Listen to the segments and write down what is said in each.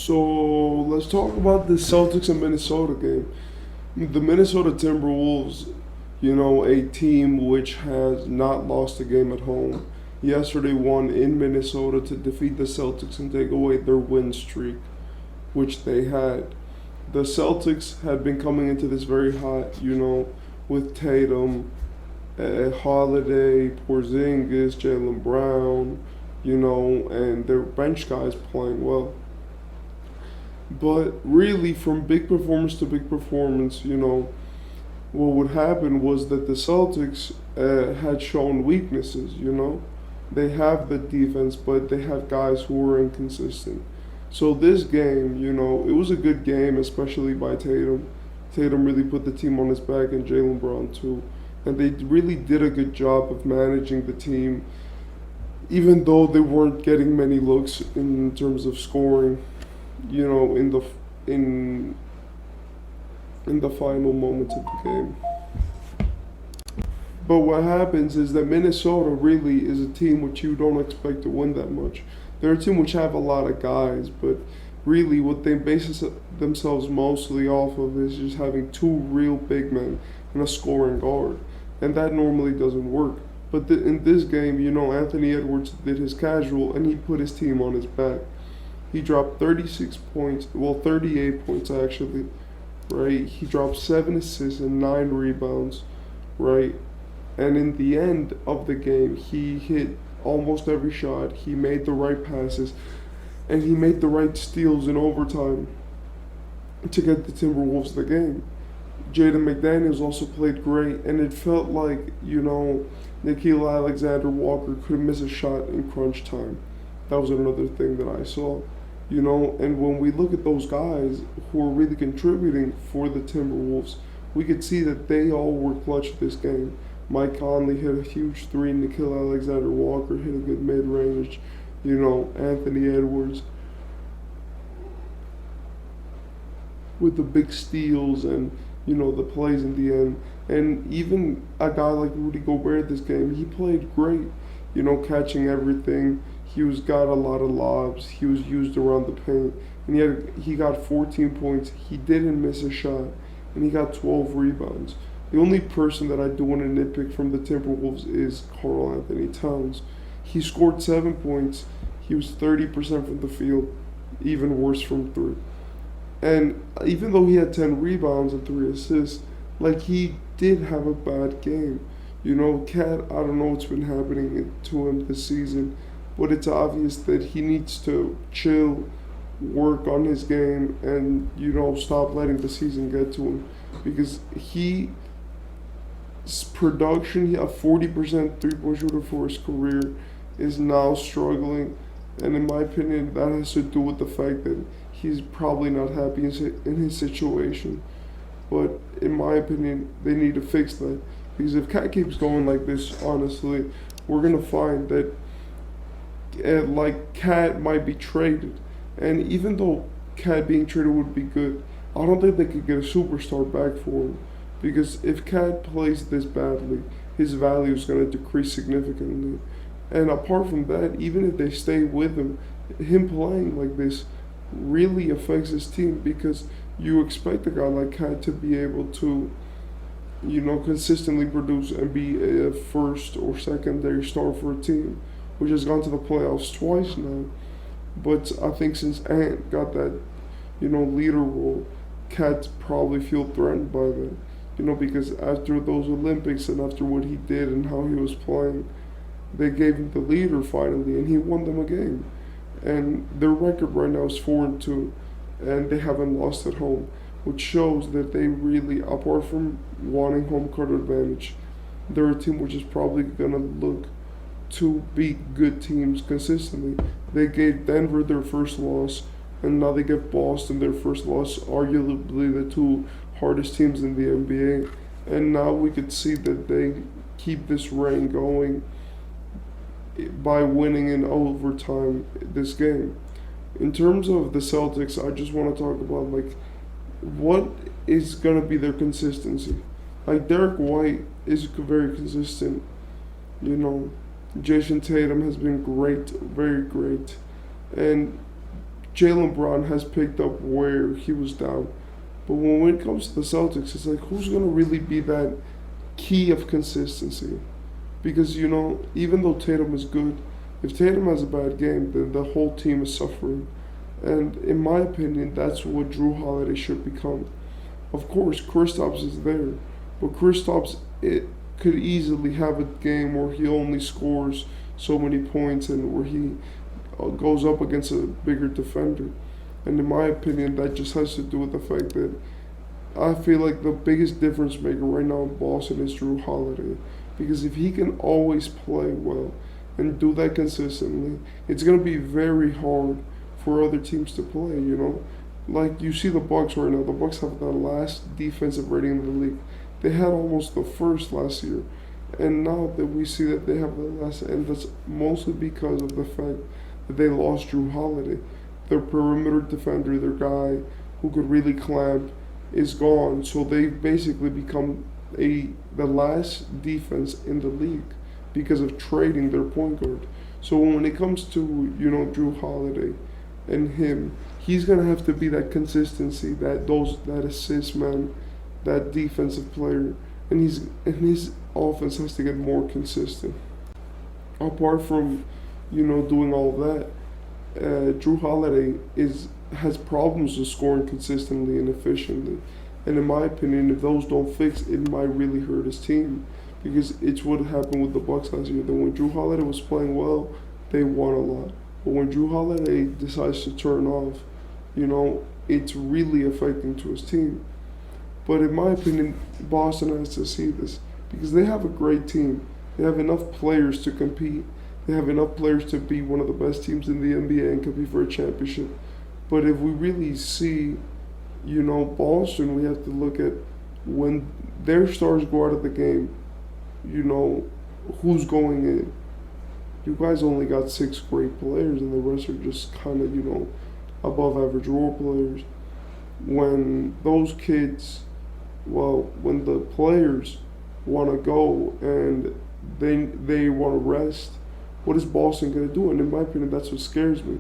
So let's talk about the Celtics and Minnesota game. The Minnesota Timberwolves, a team which has not lost a game at home. Yesterday won in Minnesota to defeat the Celtics and take away their win streak, which they had. The Celtics had been coming into this very hot, with Tatum, Holiday, Porzingis, Jaylen Brown, and their bench guys playing well. But really, from big performance to big performance, what would happen was that the Celtics had shown weaknesses, They have the defense, but they have guys who were inconsistent. So this game, it was a good game, especially by Tatum. Tatum really put the team on his back, and Jaylen Brown too. And they really did a good job of managing the team, even though they weren't getting many looks in terms of scoring, in the final moments of the game. But what happens is that Minnesota really is a team which you don't expect to win that much. They're a team which have a lot of guys, but really what they base themselves mostly off of is just having two real big men and a scoring guard. And that normally doesn't work. But in this game, Anthony Edwards did his casual and he put his team on his back. He dropped 36 points, 38 points actually, right? He dropped 7 assists and 9 rebounds, right? And in the end of the game, he hit almost every shot. He made the right passes, and he made the right steals in overtime to get the Timberwolves the game. Jaden McDaniels also played great, and it felt like, Nickeil Alexander-Walker couldn't miss a shot in crunch time. That was another thing that I saw. And when we look at those guys who are really contributing for the Timberwolves, we could see that they all were clutch this game. Mike Conley hit a huge three. Nickeil Alexander-Walker hit a good mid-range. Anthony Edwards with the big steals and, the plays in the end. And even a guy like Rudy Gobert this game, he played great, catching everything. He got a lot of lobs. He was used around the paint. And he got 14 points. He didn't miss a shot. And he got 12 rebounds. The only person that I do want to nitpick from the Timberwolves is Karl Anthony Towns. He scored 7 points. He was 30% from the field, even worse from three. And even though he had 10 rebounds and 3 assists, he did have a bad game. Cat, I don't know what's been happening to him this season, but it's obvious that he needs to chill, work on his game, and, stop letting the season get to him. Because his production, a 40% three-point shooter for his career, is now struggling. And in my opinion, that has to do with the fact that he's probably not happy in his situation. But in my opinion, they need to fix that. Because if Cat keeps going like this, honestly, we're going to find that Cat might be traded. And even though Cat being traded would be good, I don't think they could get a superstar back for him. Because if Cat plays this badly, his value is going to decrease significantly. And apart from that, even if they stay with him playing like this really affects his team, because you expect a guy like Cat to be able to, consistently produce and be a first or secondary star for a team, which has gone to the playoffs twice now. But I think since Ant got that, leader role, Cat probably feel threatened by that. Because after those Olympics and after what he did and how he was playing, they gave him the leader finally, and he won them a game. And their record right now is 4-2, and they haven't lost at home, which shows that they really, apart from wanting home court advantage, they're a team which is probably going to look to beat good teams consistently. They gave Denver their first loss, and now they give Boston their first loss, arguably the two hardest teams in the NBA. And now we could see that they keep this reign going by winning in overtime this game. In terms of the Celtics, I just want to talk about what is going to be their consistency. Derek White is very consistent. Jayson Tatum has been great, very great. And Jaylen Brown has picked up where he was down. But when it comes to the Celtics, it's like who's gonna really be that key of consistency? Because even though Tatum is good, if Tatum has a bad game, then the whole team is suffering. And in my opinion, that's what Jrue Holiday should become. Of course, Kristaps is there, but Kristaps it could easily have a game where he only scores so many points and where he goes up against a bigger defender. And in my opinion, that just has to do with the fact that I feel like the biggest difference maker right now in Boston is Jrue Holiday. Because if he can always play well and do that consistently, it's going to be very hard for other teams to play. Like you see the Bucks right now. The Bucks have the last defensive rating in the league. They had almost the first last year. And now that we see that they have the last, and that's mostly because of the fact that they lost Jrue Holiday. Their perimeter defender, their guy who could really clamp, is gone. So they've basically become the last defense in the league because of trading their point guard. So when it comes to Jrue Holiday and him, he's gonna have to be that consistency, that assist man, that defensive player, and his offense has to get more consistent. Apart from doing all that, Jrue Holiday has problems with scoring consistently and efficiently. And in my opinion, if those don't fix, it might really hurt his team. Because it's what happened with the Bucks last year. That when Jrue Holiday was playing well, they won a lot. But when Jrue Holiday decides to turn off, it's really affecting to his team. But in my opinion, Boston has to see this. Because they have a great team. They have enough players to compete. They have enough players to be one of the best teams in the NBA and compete for a championship. But if we really see, Boston, we have to look at when their stars go out of the game, who's going in. You guys only got 6 great players, and the rest are just kind of, above average role players. When those kids, when the players want to go and they want to rest, what is Boston going to do? And in my opinion, that's what scares me.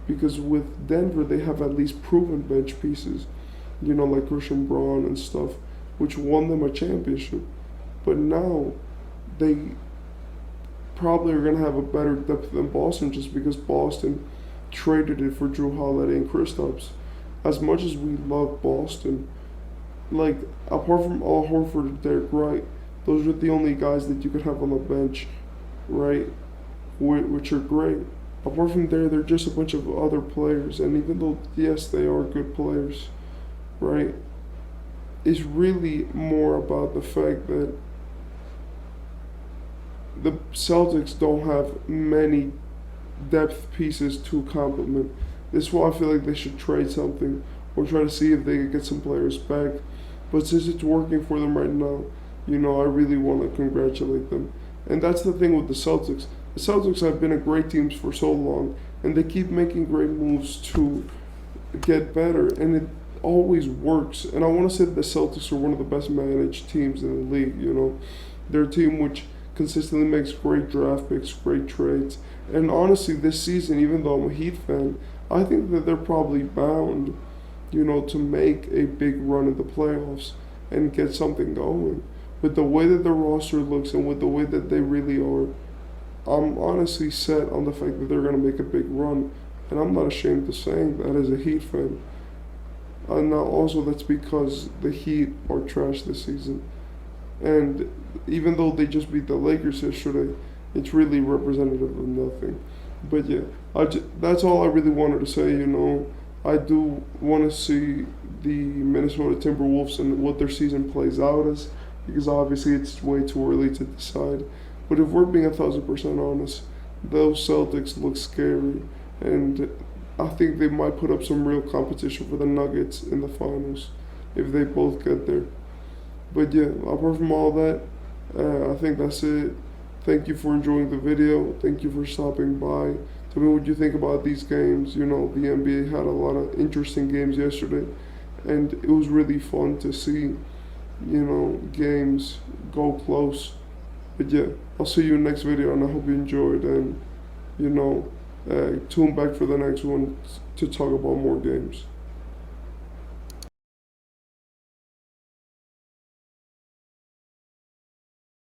Because with Denver, they have at least proven bench pieces, like Christian Braun and stuff, which won them a championship. But now, they probably are going to have a better depth than Boston just because Boston traded it for Jrue Holiday and Kristaps. As much as we love Boston, apart from Al Horford and Derek Wright, those are the only guys that you could have on the bench, right? Which are great. Apart from there, they're just a bunch of other players. And even though, yes, they are good players, right? It's really more about the fact that the Celtics don't have many depth pieces to complement. This is why I feel like they should trade something or try to see if they can get some players back. But since it's working for them right now, I really want to congratulate them. And that's the thing with the Celtics. The Celtics have been a great team for so long, and they keep making great moves to get better, and it always works. And I want to say that the Celtics are one of the best managed teams in the league. They're a team which consistently makes great draft picks, great trades. And honestly, this season, even though I'm a Heat fan, I think that they're probably bound, to make a big run in the playoffs and get something going. With the way that the roster looks and with the way that they really are, I'm honestly set on the fact that they're going to make a big run. And I'm not ashamed of saying that as a Heat fan. And now also that's because the Heat are trash this season. And even though they just beat the Lakers yesterday, it's really representative of nothing. But yeah, that's all I really wanted to say. I do want to see the Minnesota Timberwolves and what their season plays out as, because obviously it's way too early to decide. But if we're being 1,000% honest, those Celtics look scary, and I think they might put up some real competition for the Nuggets in the finals if they both get there. But yeah, apart from all that, I think that's it. Thank you for enjoying the video. Thank you for stopping by. Tell me what you think about these games. The NBA had a lot of interesting games yesterday, and it was really fun to see, games go close. But yeah, I'll see you in the next video, and I hope you enjoyed, and, Tune back for the next one to talk about more games.